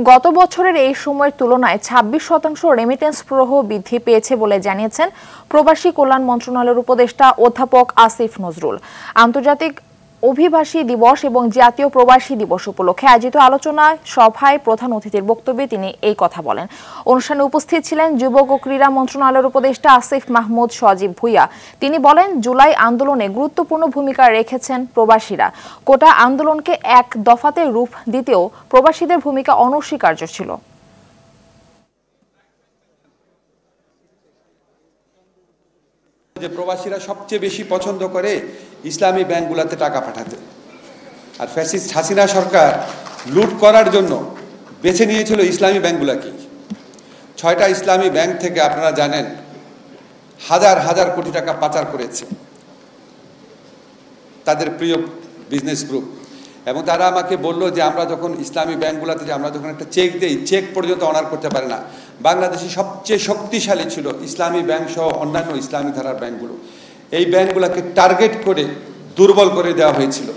গত বছরের এই সময়ের তুলনায় ২৬% রেমিটেন্স প্রবাহ বৃদ্ধি পেয়েছে বলে জানিয়েছেন প্রবাসী কল্যাণ মন্ত্রণালয়ের উপদেষ্টা অধ্যাপক আসিফ নজরুল। আন্তর্জাতিক অভিবাসী দিবস এবং জাতীয় প্রবাসী দিবস উপলক্ষে আয়োজিত আলোচনা সভায় প্রধান অতিথির বক্তব্যে তিনি এই কথা বলেন। অনুষ্ঠানে উপস্থিত ছিলেন যুবক ও ক্রীড়া মন্ত্রণালয়ের উপদেষ্টা আসিফ মাহমুদ সজীব ভুইয়া। তিনি বলেন, জুলাই আন্দোলনে গুরুত্বপূর্ণ ভূমিকা রেখেছেন প্রবাসীরা। কোটা আন্দোলনকে এক দফাতে রূপ দিতেও প্রবাসীদের ভূমিকা অনস্বীকার্য ছিল। যে প্রবাসীরা সবচেয়ে বেশি পছন্দ করে ইসলামী ব্যাংকগুলোতে টাকা পাঠাতে, আর ফ্যাসিস্ট হাসিনা সরকার লুট করার জন্য বেছে নিয়েছিল ইসলামী ব্যাংকগুলোকে। 6টা ইসলামী ব্যাংক থেকে আপনারা জানেন হাজার হাজার কোটি টাকা পাচার করেছে তাদের প্রিয় বিজনেস গ্রুপ। এবং তারা আমাকে বলল যে আমরা যখন ইসলামী ব্যাংকগুলোতে যে আমরা যখন একটা চেক দেই, চেক পর্যন্ত অনার করতে পারে না। বাংলাদেশে সবচেয়ে শক্তিশালী ছিল ইসলামী ব্যাংক সহ অন্যান্য ইসলামী ধারার ব্যাংকগুলো। এই ব্যাংকগুলোকে টার্গেট করে দুর্বল করে দেওয়া হয়েছিল।